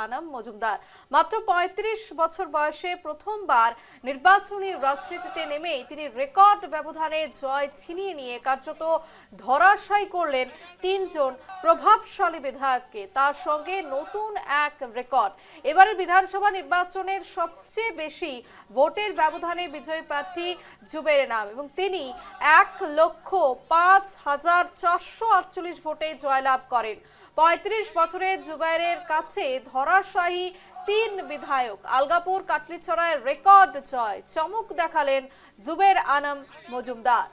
আনাম মজুমদার। মাত্র ৩৫ বছর বয়সে প্রথমবার নির্বাচনী রাজনীতিতে নেমেই তিনি রেকর্ড ব্যবধানে জয় ছিনিয়ে নিয়ে কার্যত ধরাশায়ী করলেন তিনজন প্রভাবশালী বিধায়ককে। তার সঙ্গে নতুন এক রেকর্ড, এবারের বিধানসভা নির্বাচনের সবচেয়ে বেশি ভোটের ব্যবধানে বিজয়ী প্রার্থী জুবের এনাম এবং তিনি ১,০৫,৪৪৮ ভোটে জয়লাভ করেন। ৩৫ বছরের জুবাইরের কাছে ধরাশায়ী তিন বিধায়ক, আলগাপুর কাটলিছড়ায় রেকর্ড জয়, চমক দেখালেন জুবের আনাম মজুমদার।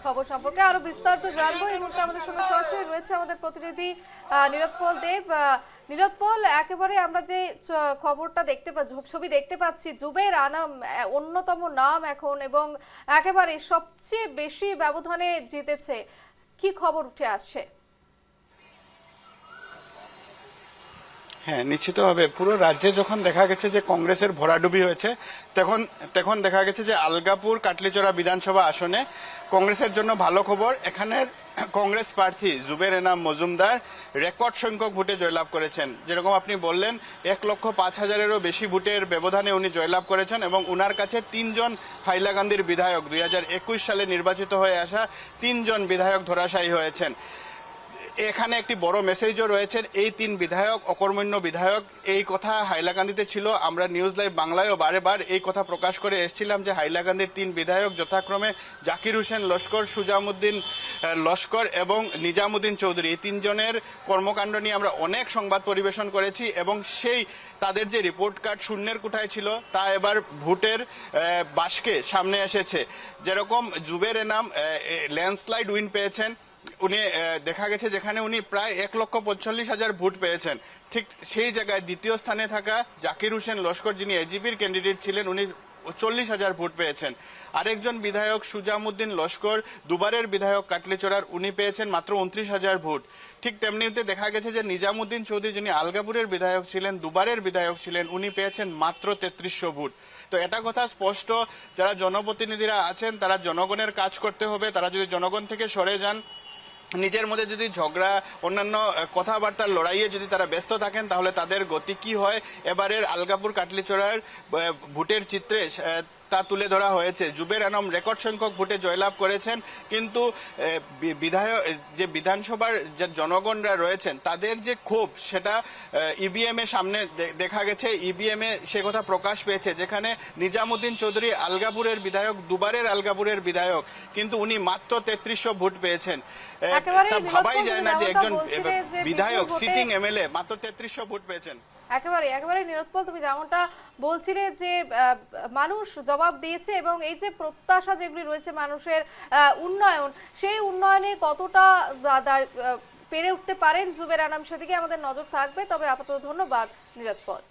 খবর সম্পর্কে আরো বিস্তারিত জানবো এই মুহূর্তে আমাদের সঙ্গে সরাসরি রয়েছে আমাদের প্রতিনিধি নীরদপল দেব। নীরদপল, একেবারে আমরা যে খবরটা ছবি দেখতে পাচ্ছি, জুবের আনাম অন্যতম নাম এখন এবং একেবারে সবচেয়ে বেশি ব্যবধানে জিতেছে, কি খবর উঠে আসছে? হ্যাঁ, নিশ্চিতভাবে পুরো রাজ্যে যখন দেখা গেছে যে কংগ্রেসের ভরাডুবি হয়েছে, তখন দেখা গেছে যে আলগাপুর কাটলিচড়া বিধানসভা আসনে কংগ্রেসের জন্য ভালো খবর। এখানের কংগ্রেস প্রার্থী জুবের এনাম মজুমদার রেকর্ড সংখ্যক ভোটে জয়লাভ করেছেন। যেরকম আপনি বললেন, ১,০৫,০০০-এরও বেশি ভোটের ব্যবধানে উনি জয়লাভ করেছেন এবং উনার কাছে তিনজন হাইলাকান্দির বিধায়ক, ২০২১ সালে নির্বাচিত হয়ে আসা তিনজন বিধায়ক ধরাশায়ী হয়েছেন। এখানে একটি বড় মেসেজও রয়েছে, এই তিন বিধায়ক অকর্মণ্য বিধায়ক। এই কথা হাইলাকান্দিতে ছিল, আমরা নিউজ লাইভ বাংলায়ও বারেবার এই কথা প্রকাশ করে এসেছিলাম যে হাইলাকান্দির তিন বিধায়ক যথাক্রমে জাকির হোসেন লস্কর, সুজামুদ্দিন লস্কর এবং নিজামুদ্দিন চৌধুরী, এই তিনজনের কর্মকাণ্ড নিয়ে আমরা অনেক সংবাদ পরিবেশন করেছি এবং তাদের যে রিপোর্ট কার্ড শূন্যের কোঠায় ছিল তা এবার ভোটের বাসকে সামনে এসেছে। যেরকম জুবের এনাম ল্যান্ডস্লাইড উইন পেয়েছেন, উনি দেখা গেছে যেখানে উনি প্রায় ১,৪৫,০০০ ভোট পেয়েছেন, ঠিক সেই জায়গায় দ্বিতীয় স্থানে থাকা জাকির হোসেন লস্কর, যিনি এজিপির ক্যান্ডিডেট ছিলেন, উনি ৪০,০০০ ভোট পেয়েছেন। আরেকজন বিধায়ক সুজামুদ্দিন লস্কর, দুবারের বিধায়ক কাটলিচড়ার, উনি পেয়েছেন মাত্র ২৯,০০০ ভোট। ঠিক তেমনিতে দেখা গেছে যে নিজামুদ্দিন চৌধুরী, যিনি আলগাপুরের বিধায়ক ছিলেন, দুবারের বিধায়ক ছিলেন, উনি পেয়েছেন মাত্র ৩৩০০ ভোট। তো এটা কথা স্পষ্ট, যারা জনপ্রতিনিধিরা আছেন তারা জনগণের কাজ করতে হবে। তারা যদি জনগণ থেকে সরে যান, নিজের মধ্যে যদি ঝগড়া, অন্যান্য কথাবার্তার লড়াইয়ে যদি তারা ব্যস্ত থাকেন, তাহলে তাদের গতি কি হয় এবারের আলগাপুর কাটলিচড়ার ভোটের চিত্রে তা তুলে ধরা হয়েছে। জুবের আনাম রেকর্ড সংখ্যক ভোটে জয়লাভ করেছেন, কিন্তু যে বিধানসভার যে জনগণরা রয়েছেন তাদের যে ক্ষোভ, সেটা ইভিএম এর সামনে দেখা গেছে। ইভিএম এ সে কথা প্রকাশ পেয়েছে, যেখানে নিজামুদ্দিন চৌধুরী আলগাপুরের বিধায়ক, দুবারের আলগাপুরের বিধায়ক, কিন্তু উনি মাত্র ৩৩০০ ভোট পেয়েছেন। ভাবাই যায় না যে একজন বিধায়ক, সিটিং এমএলএ মাত্র ৩৩০০ ভোট পেয়েছেন। একেবারে নীরদপল, তুমি যেমনটা বলছিলে যে মানুষ জবাব দিয়েছে এবং এই যে প্রত্যাশা যেগুলি রয়েছে মানুষের উন্নয়ন, সেই উন্নয়নের কতটা পেরে উঠতে পারেন জুবের আনাম, সেদিকে আমাদের নজর থাকবে। তবে আপাতত ধন্যবাদ নীরদপল।